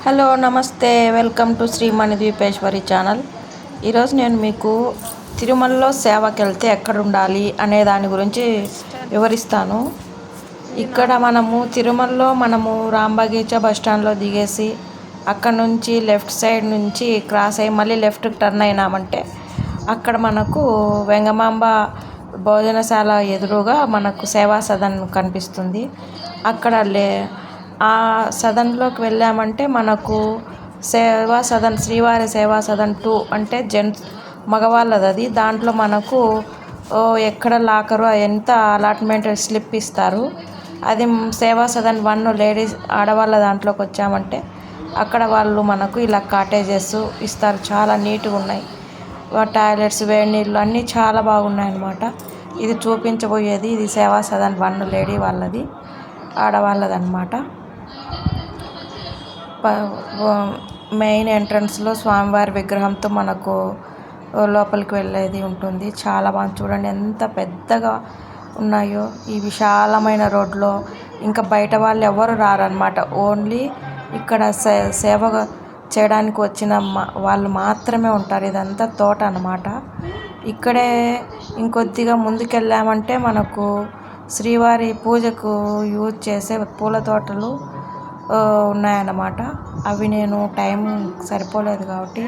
Hello నమస్తే, welcome to Shri Manidweepeswari channel. ఈరోజు నేను మీకు తిరుమలలో సేవకి వెళ్తే ఎక్కడ ఉండాలి అనే దాని గురించి వివరిస్తాను. ఇక్కడ తిరుమలలో రాంబగీచా బస్ స్టాండ్లో దిగేసి అక్కడ నుంచి లెఫ్ట్ సైడ్ నుంచి క్రాస్ అయ్యి మళ్ళీ లెఫ్ట్కి టర్న్ అయినామంటే అక్కడ మనకు వెంగమాంబ భోజనశాల ఎదురుగా మనకు సేవా సదన్ కనిపిస్తుంది. అక్కడ ఆ సదన్లోకి వెళ్ళామంటే మనకు సేవా సదన్ శ్రీవారి సేవా సదన్ 2 అంటే జెంట్స్ మగవాళ్ళది. అది దాంట్లో మనకు ఎక్కడ లాకరు ఎంత అలాట్మెంట్ స్లిప్ ఇస్తారు. అది సేవా సదన్ 1 లేడీస్ ఆడవాళ్ళ దాంట్లోకి వచ్చామంటే అక్కడ వాళ్ళు మనకు ఇలా కాటేజెస్ ఇస్తారు. చాలా నీట్గా ఉన్నాయి. టాయిలెట్స్, వేడి నీళ్ళు అన్నీ చాలా బాగున్నాయి అన్నమాట. ఇది చూపించబోయేది ఇది సేవా సదన్ 1 లేడీ వాళ్ళది, ఆడవాళ్ళది అన్నమాట. మెయిన్ ఎంట్రన్స్లో స్వామివారి విగ్రహంతో మనకు లోపలికి వెళ్ళేది ఉంటుంది. చాలా బాగుంది. చూడండి ఎంత పెద్దగా ఉన్నాయో ఈ విశాలమైన రోడ్లో. ఇంకా బయట వాళ్ళు ఎవరు రారనమాట. ఓన్లీ ఇక్కడ సేవ చేయడానికి వచ్చిన వాళ్ళు మాత్రమే ఉంటారు. ఇదంతా తోట అన్నమాట. ఇక్కడే ఇంకొద్దిగా ముందుకెళ్ళామంటే మనకు శ్రీవారి పూజకు యూజ్ చేసే పూల తోటలు ఉన్నాయన్నమాట. అవి నేను టైం సరిపోలేదు కాబట్టి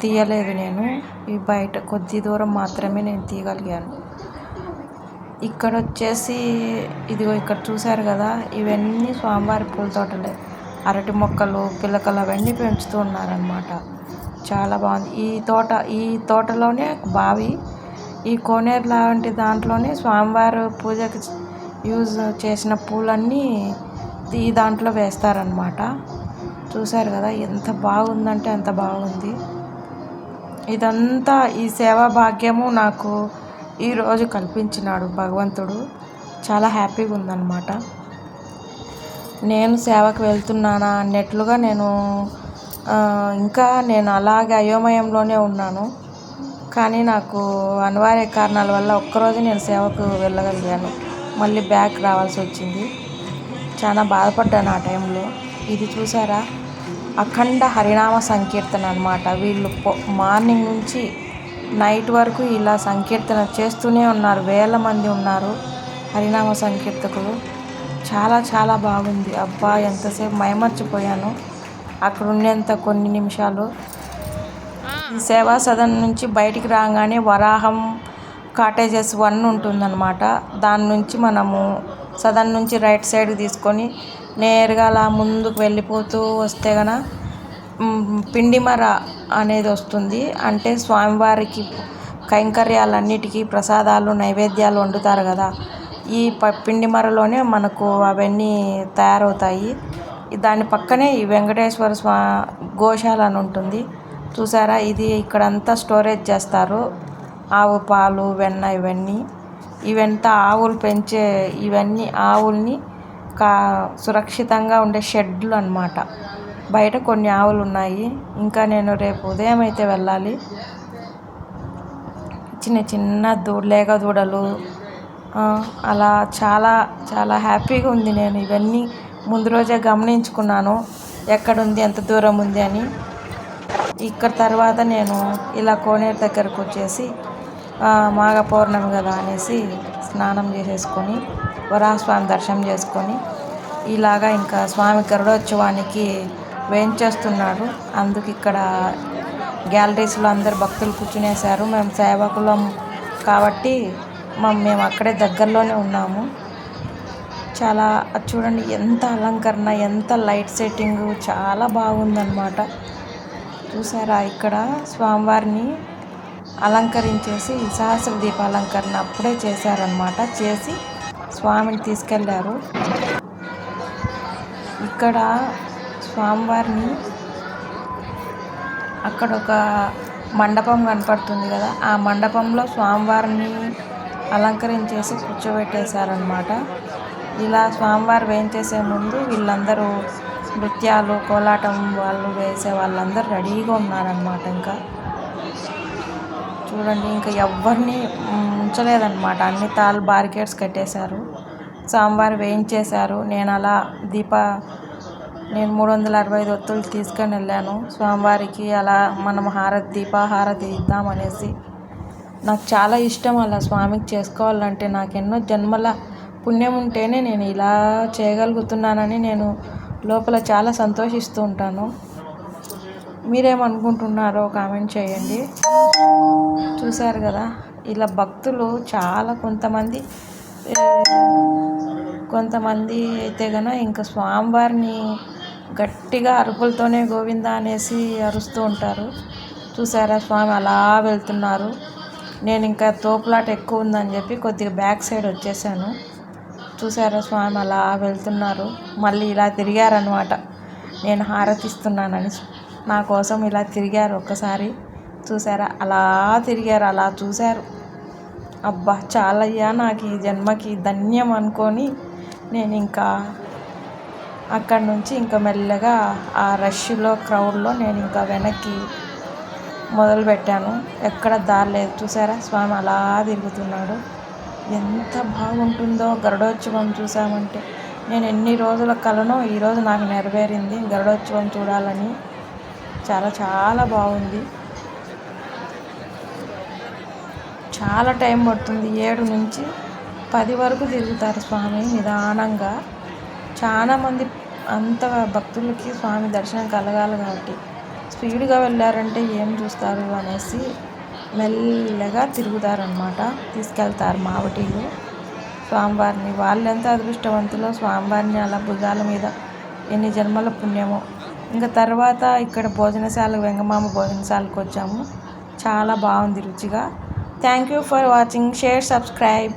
తీయలేదు. నేను ఈ బయట కొద్ది దూరం మాత్రమే నేను తీయగలిగాను. ఇక్కడ వచ్చేసి ఇదిగో ఇక్కడ చూశారు కదా, ఇవన్నీ స్వామివారి పూల తోటలే. అరటి మొక్కలు, పిలకలు అవన్నీ పెంచుతూ ఉన్నారనమాట. చాలా బాగుంది. ఈ తోటలోనే బావి, ఈ కోనేరు లాంటి దాంట్లోనే స్వామివారి పూజకి యూజ్ చేసిన పూలన్నీ ఈ దాంట్లో వేస్తారనమాట. చూశారు కదా ఎంత బాగుందంటే అంత బాగుంది. ఇదంతా ఈ సేవా భాగ్యము నాకు ఈరోజు కల్పించినాడు భగవంతుడు. చాలా హ్యాపీగా ఉందన్నమాట. నేను సేవకు వెళ్తున్నానా అన్నట్లుగా ఇంకా నేను అలాగే అయోమయంలోనే ఉన్నాను. కానీ నాకు అనివార్య కారణాల వల్ల ఒక్కరోజు నేను సేవకు వెళ్ళగలిగాను. మళ్ళీ బ్యాక్ రావాల్సి వచ్చింది. చాలా బాధపడ్డాను ఆ టైంలో. ఇది చూసారా, అఖండ హరినామ సంకీర్తన అన్నమాట. వీళ్ళు మార్నింగ్ నుంచి నైట్ వరకు ఇలా సంకీర్తన చేస్తూనే ఉన్నారు. వేల మంది ఉన్నారు హరినామ సంకీర్తకులు. చాలా చాలా బాగుంది. అబ్బా ఎంతసేపు మైమర్చిపోయాను అక్కడ ఉండేంత కొన్ని నిమిషాలు. ఈ సేవా సదన్ నుంచి బయటికి రాగానే వరాహం కాటేజెస్ 1 ఉంటుందన్నమాట. దాని నుంచి మనము సదన్ నుంచి రైట్ సైడ్కి తీసుకొని నేరుగా అలా ముందుకు వెళ్ళిపోతూ వస్తే గన పిండిమర అనేది వస్తుంది. అంటే స్వామివారికి కైంకర్యాలన్నిటికీ ప్రసాదాలు, నైవేద్యాలు వండుతారు కదా, ఈ పిండిమరలోనే మనకు అవన్నీ తయారవుతాయి. దాని పక్కనే ఈ వెంకటేశ్వర గోశాల అని ఉంటుంది. చూసారా, ఇది ఇక్కడంతా స్టోరేజ్ చేస్తారు. ఆవు పాలు, వెన్న ఇవంతా ఆవులు పెంచే ఇవన్నీ ఆవుల్ని సురక్షితంగా ఉండే షెడ్లు అన్నమాట. బయట కొన్ని ఆవులు ఉన్నాయి. ఇంకా నేను రేపు ఉదయం అయితే వెళ్ళాలి. చిన్న చిన్న లేగ దూడలు అలా చాలా చాలా హ్యాపీగా ఉంది. నేను ఇవన్నీ ముందు రోజే గమనించుకున్నాను ఎక్కడుంది, ఎంత దూరం ఉంది అని. ఇక్కడ తర్వాత నేను ఇలా కోనేరు దగ్గరకు వచ్చేసి మాఘ పౌర్ణమి కదా అనేసి స్నానం చేసేసుకొని వరాహస్వామి దర్శనం చేసుకొని ఇలాగా ఇంకా స్వామి గరుడోత్సవానికి వేంచేస్తున్నాడు. అందుకు ఇక్కడ గ్యాలరీస్లో అందరు భక్తులు కూర్చునేశారు. మేము సేవకులం కాబట్టి మేము అక్కడే దగ్గరలోనే ఉన్నాము. చాలా చూడండి ఎంత అలంకరణ, ఎంత లైట్ సెట్టింగు, చాలా బాగుందన్నమాట. చూసారా, ఇక్కడ స్వామివారిని అలంకరించేసి సహస్ర దీపాలంకరణ అప్పుడే చేశారనమాట. చేసి స్వామిని తీసుకెళ్ళారు. ఇక్కడ స్వామివారిని అక్కడ ఒక మండపం కనపడుతుంది కదా, ఆ మండపంలో స్వామివారిని అలంకరించేసి కూర్చోబెట్టేశారనమాట. ఇలా స్వామివారు వేయించేసే ముందు వీళ్ళందరూ నృత్యాలు, కోలాటం వాళ్ళు వేసే వాళ్ళందరూ రెడీగా ఉన్నారనమాట. ఇంకా చూడండి, ఇంకా ఎవరిని ఉంచలేదన్నమాట. అన్ని బారికేడ్స్ కట్టేశారు. స్వామివారు వేయించేశారు. నేను అలా నేను 365 ఒత్తులు తీసుకొని వెళ్ళాను స్వామివారికి. అలా మనం దీపాహారతి ఇద్దామనేసి. నాకు చాలా ఇష్టం అలా స్వామికి చేసుకోవాలంటే. నాకు ఎన్నో జన్మల పుణ్యం ఉంటేనే నేను ఇలా చేయగలుగుతున్నానని నేను లోపల చాలా సంతోషిస్తూ ఉంటాను. మీరేమనుకుంటున్నారో కామెంట్ చేయండి. చూశారు కదా, ఇలా భక్తులు చాలా కొంతమంది అయితే కనుక ఇంకా స్వామివారిని గట్టిగా అరుపులతోనే గోవింద అనేసి అరుస్తూ ఉంటారు. చూసారా, స్వామి అలా వెళ్తున్నారు. నేను ఇంకా తోపులాట ఎక్కువ ఉందని చెప్పి కొద్దిగా బ్యాక్ సైడ్ వచ్చేసాను. చూసారా, స్వామి అలా వెళ్తున్నారు. మళ్ళీ ఇలా తిరిగారనమాట. నేను హారతిస్తున్నానని నా కోసం ఇలా తిరిగారు ఒక్కసారి. చూసారా, అలా తిరిగారు, అలా చూశారు. అబ్బా చాలయ్యా, నాకు ఈ జన్మకి ధన్యం అనుకొని నేను ఇంకా అక్కడి నుంచి ఇంకా మెల్లగా ఆ రష్లో క్రౌడ్లో నేను ఇంకా వెనక్కి మొదలుపెట్టాను. ఎక్కడ దారి లేదు. చూసారా, స్వామి అలా తిరుగుతున్నాడు. ఎంత బాగుంటుందో గరుడోత్సవం చూసామంటే. నేను ఎన్ని రోజుల కలనో ఈరోజు నాకు నెరవేరింది గరుడోత్సవం చూడాలని. చాలా చాలా బాగుంది. చాలా టైం పడుతుంది. 7 నుంచి 10 వరకు తిరుగుతారు స్వామి నిదానంగా. చాలామంది అంత భక్తులకి స్వామి దర్శనం కలగాలి కాబట్టి స్పీడ్గా వెళ్ళారంటే ఏం చూస్తారు అనేసి మెల్లగా తిరుగుతారనమాట. తీసుకెళ్తారు మావటీలు స్వామివారిని. వాళ్ళు ఎంత అదృష్టవంతులో, స్వామివారిని అలా భుజాల మీద ఎన్ని జన్మల పుణ్యమో. ఇంకా తర్వాత ఇక్కడ వెంగమామ భోజనశాలకు వచ్చాము. చాలా బాగుంది రుచిగా. Thank you for watching. Share, subscribe.